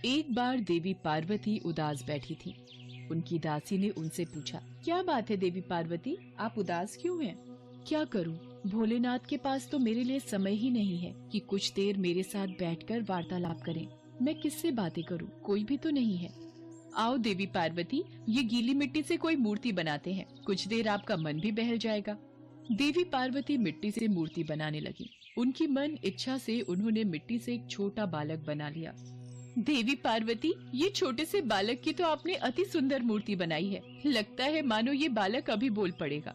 एक बार देवी पार्वती उदास बैठी थी। उनकी दासी ने उनसे पूछा, क्या बात है देवी पार्वती, आप उदास क्यों हैं? क्या करूं, भोलेनाथ के पास तो मेरे लिए समय ही नहीं है कि कुछ देर मेरे साथ बैठकर वार्तालाप करें। मैं किससे बातें करूं, कोई भी तो नहीं है। आओ देवी पार्वती, ये गीली मिट्टी से कोई मूर्ति बनाते हैं, कुछ देर आपका मन भी बहल जाएगा। देवी पार्वती मिट्टी से मूर्ति बनाने लगी। उनकी मन इच्छा से उन्होंने मिट्टी से एक छोटा बालक बना लिया। देवी पार्वती, ये छोटे से बालक की तो आपने अति सुंदर मूर्ति बनाई है। लगता है मानो ये बालक अभी बोल पड़ेगा।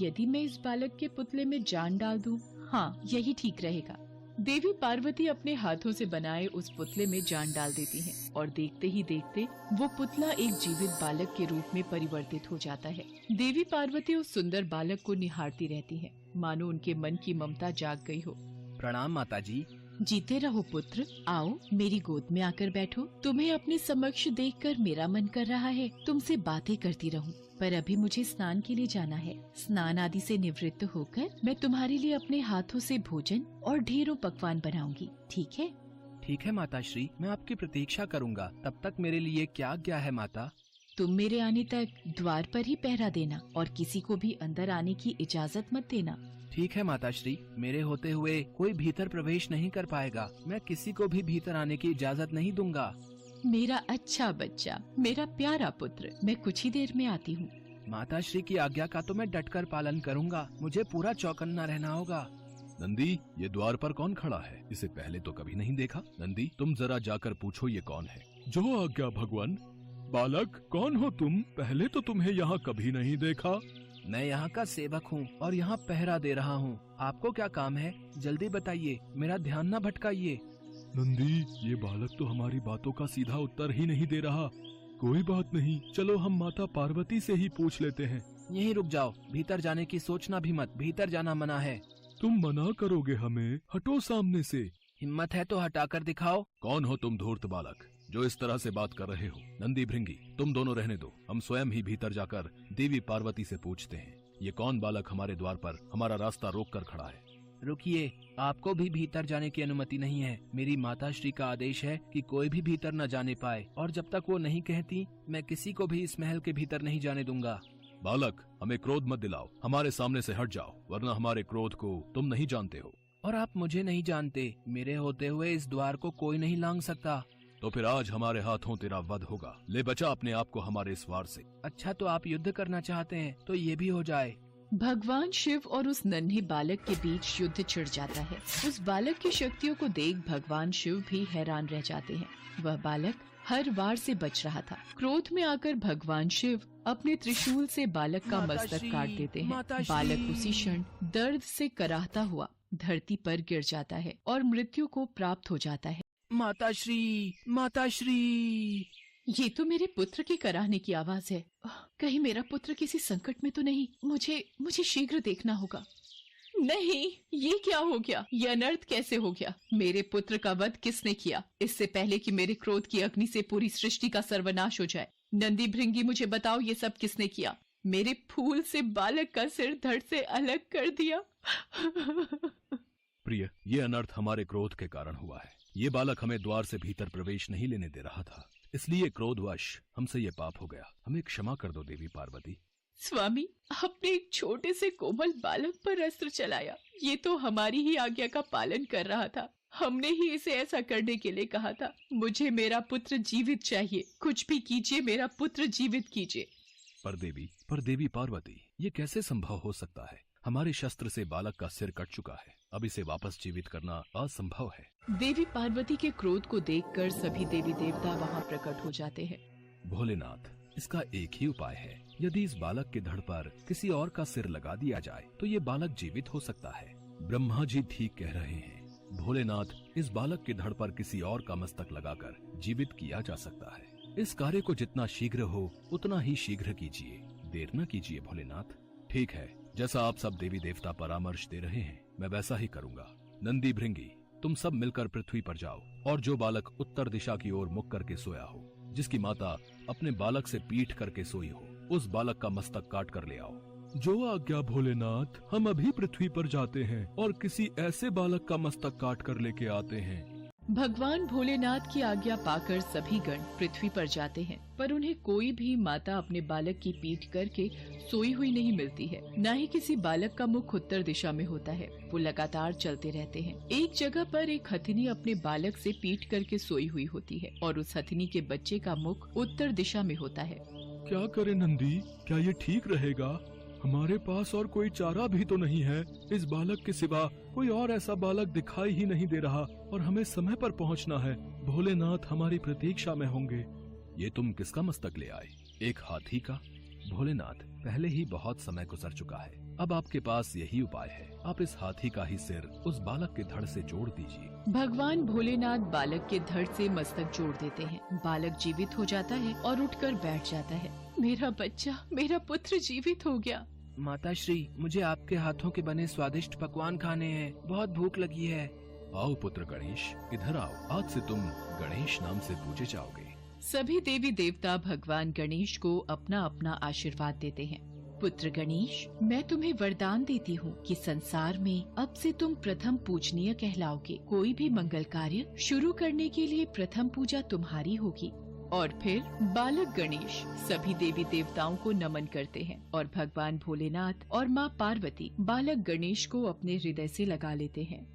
यदि मैं इस बालक के पुतले में जान डाल दूं, हाँ यही ठीक रहेगा। देवी पार्वती अपने हाथों से बनाए उस पुतले में जान डाल देती हैं और देखते ही देखते वो पुतला एक जीवित बालक के रूप में परिवर्तित हो जाता है। देवी पार्वती उस सुंदर बालक को निहारती रहती हैं, मानो उनके मन की ममता जाग गई हो। प्रणाम माता जी। जीते रहो पुत्र, आओ मेरी गोद में आकर बैठो। तुम्हें अपने समक्ष देखकर मेरा मन कर रहा है तुमसे बातें करती रहूं, पर अभी मुझे स्नान के लिए जाना है। स्नान आदि से निवृत्त होकर मैं तुम्हारे लिए अपने हाथों से भोजन और ढेरों पकवान बनाऊंगी, ठीक है? ठीक है माता श्री, मैं आपकी प्रतीक्षा करूंगा। तब तक मेरे लिए क्या आज्ञा है माता? तुम मेरे आने तक द्वार पर ही पहरा देना और किसी को भी अंदर आने की इजाजत मत देना। ठीक है माता श्री, मेरे होते हुए कोई भीतर प्रवेश नहीं कर पाएगा। मैं किसी को भी भीतर आने की इजाजत नहीं दूंगा। मेरा अच्छा बच्चा, मेरा प्यारा पुत्र, मैं कुछ ही देर में आती हूँ। माता श्री की आज्ञा का तो मैं डटकर पालन करूंगा। मुझे पूरा चौकन्ना रहना होगा। नंदी, ये द्वार पर कौन खड़ा है? इसे पहले तो कभी नहीं देखा। नंदी, तुम जरा जाकर पूछो ये कौन है। जो आज्ञा भगवान। बालक, कौन हो तुम? पहले तो तुम्हें यहाँ कभी नहीं देखा। मैं यहाँ का सेवक हूँ और यहाँ पहरा दे रहा हूँ। आपको क्या काम है? जल्दी बताइए, मेरा ध्यान न भटकाइए। नंदी, ये बालक तो हमारी बातों का सीधा उत्तर ही नहीं दे रहा। कोई बात नहीं, चलो हम माता पार्वती से ही पूछ लेते हैं। यहीं रुक जाओ, भीतर जाने की सोचना भी मत। भीतर जाना मना है। तुम मना करोगे हमें? हटो सामने से। हिम्मत है तो हटाकर दिखाओ। कौन हो तुम धूर्त बालक जो इस तरह से बात कर रहे हो? नंदी, भृंगी, तुम दोनों रहने दो। हम स्वयं ही भीतर जाकर देवी पार्वती से पूछते हैं। ये कौन बालक हमारे द्वार पर हमारा रास्ता रोक कर खड़ा है? रुकिए, आपको भी भीतर जाने की अनुमति नहीं है। मेरी माता श्री का आदेश है कि कोई भी भीतर न जाने पाए, और जब तक वो नहीं कहती मैं किसी को भी इस महल के भीतर नहीं जाने दूंगा। बालक, हमें क्रोध मत दिलाओ। हमारे सामने से हट जाओ, वरना हमारे क्रोध को तुम नहीं जानते हो। और आप मुझे नहीं जानते। मेरे होते हुए इस द्वार को कोई नहीं लांघ सकता। तो फिर आज हमारे हाथों तेरा वध होगा। ले बचा अपने आप को हमारे इस वार से। अच्छा, तो आप युद्ध करना चाहते हैं तो ये भी हो जाए। भगवान शिव और उस नन्हे बालक के बीच युद्ध छिड़ जाता है। उस बालक की शक्तियों को देख भगवान शिव भी हैरान रह जाते हैं। वह बालक हर वार से बच रहा था। क्रोध में आकर भगवान शिव अपने त्रिशूल से बालक का मस्तक काट देते हैं। बालक उसी क्षण दर्द से कराहता हुआ धरती पर गिर जाता है और मृत्यु को प्राप्त हो जाता है। माताश्री, माताश्री! ये तो मेरे पुत्र की कराहने की आवाज है। कहीं मेरा पुत्र किसी संकट में तो नहीं? मुझे शीघ्र देखना होगा। नहीं, ये क्या हो गया? ये अनर्थ कैसे हो गया? मेरे पुत्र का वध किसने किया? इससे पहले कि मेरे क्रोध की अग्नि से पूरी सृष्टि का सर्वनाश हो जाए, नंदी भृंगी, मुझे बताओ ये सब किसने किया? मेरे फूल से बालक का सिर धड़ से अलग कर दिया। प्रिय, ये अनर्थ हमारे क्रोध के कारण हुआ है। ये बालक हमें द्वार से भीतर प्रवेश नहीं लेने दे रहा था, इसलिए क्रोधवश हमसे ये पाप हो गया। हमें क्षमा कर दो देवी पार्वती। स्वामी, आपने एक छोटे से कोमल बालक पर अस्त्र चलाया। ये तो हमारी ही आज्ञा का पालन कर रहा था। हमने ही इसे ऐसा करने के लिए कहा था। मुझे मेरा पुत्र जीवित चाहिए। कुछ भी कीजिए, मेरा पुत्र जीवित कीजिए। पर देवी पार्वती, ये कैसे संभव हो सकता है? हमारे शस्त्र से बालक का सिर कट चुका है। अब इसे वापस जीवित करना असंभव है। देवी पार्वती के क्रोध को देखकर सभी देवी देवता वहाँ प्रकट हो जाते हैं। भोलेनाथ, इसका एक ही उपाय है। यदि इस बालक के धड़ पर किसी और का सिर लगा दिया जाए तो ये बालक जीवित हो सकता है। ब्रह्मा जी ठीक कह रहे हैं। भोलेनाथ, इस बालक के धड़ पर किसी और का मस्तक लगाकर जीवित किया जा सकता है। इस कार्य को जितना शीघ्र हो उतना ही शीघ्र कीजिए। देर न कीजिए भोलेनाथ। ठीक है, जैसा आप सब देवी देवता परामर्श दे रहे हैं, मैं वैसा ही करूँगा। नंदी, भृंगी, तुम सब मिलकर पृथ्वी पर जाओ और जो बालक उत्तर दिशा की ओर मुख करके सोया हो, जिसकी माता अपने बालक से पीठ करके सोई हो, उस बालक का मस्तक काट कर ले आओ। जो आज्ञा भोलेनाथ। हम अभी पृथ्वी पर जाते हैं और किसी ऐसे बालक का मस्तक काट कर लेके आते हैं भगवान भोलेनाथ की आज्ञा पाकर सभी गण पृथ्वी पर जाते हैं, पर उन्हें कोई भी माता अपने बालक की पीठ करके सोई हुई नहीं मिलती है। न ही किसी बालक का मुख उत्तर दिशा में होता है। वो लगातार चलते रहते हैं। एक जगह पर एक हथिनी अपने बालक से पीठ करके सोई हुई होती है और उस हथिनी के बच्चे का मुख उत्तर दिशा में होता है। क्या करे नंदी, क्या ये ठीक रहेगा? हमारे पास और कोई चारा भी तो नहीं है। इस बालक के सिवा कोई और ऐसा बालक दिखाई ही नहीं दे रहा और हमें समय पर पहुंचना है। भोलेनाथ हमारी प्रतीक्षा में होंगे। ये तुम किसका मस्तक ले आए? एक हाथी का? भोलेनाथ, पहले ही बहुत समय गुजर चुका है। अब आपके पास यही उपाय है। आप इस हाथी का ही सिर उस बालक के धड़ से जोड़ दीजिए। भगवान भोलेनाथ बालक के धड़ से मस्तक जोड़ देते हैं। बालक जीवित हो जाता है और उठकर बैठ जाता है। मेरा बच्चा, मेरा पुत्र जीवित हो गया। माता श्री, मुझे आपके हाथों के बने स्वादिष्ट पकवान खाने हैं। बहुत भूख लगी है। आओ पुत्र गणेश, इधर आओ। आज से तुम गणेश नाम से पूजे जाओगे। सभी देवी देवता भगवान गणेश को अपना अपना आशीर्वाद देते हैं। पुत्र गणेश, मैं तुम्हें वरदान देती हूँ कि संसार में अब से तुम प्रथम पूजनीय कहलाओगे। कोई भी मंगल कार्य शुरू करने के लिए प्रथम पूजा तुम्हारी होगी। और फिर बालक गणेश सभी देवी देवताओं को नमन करते हैं और भगवान भोलेनाथ और माँ पार्वती बालक गणेश को अपने हृदय से लगा लेते हैं।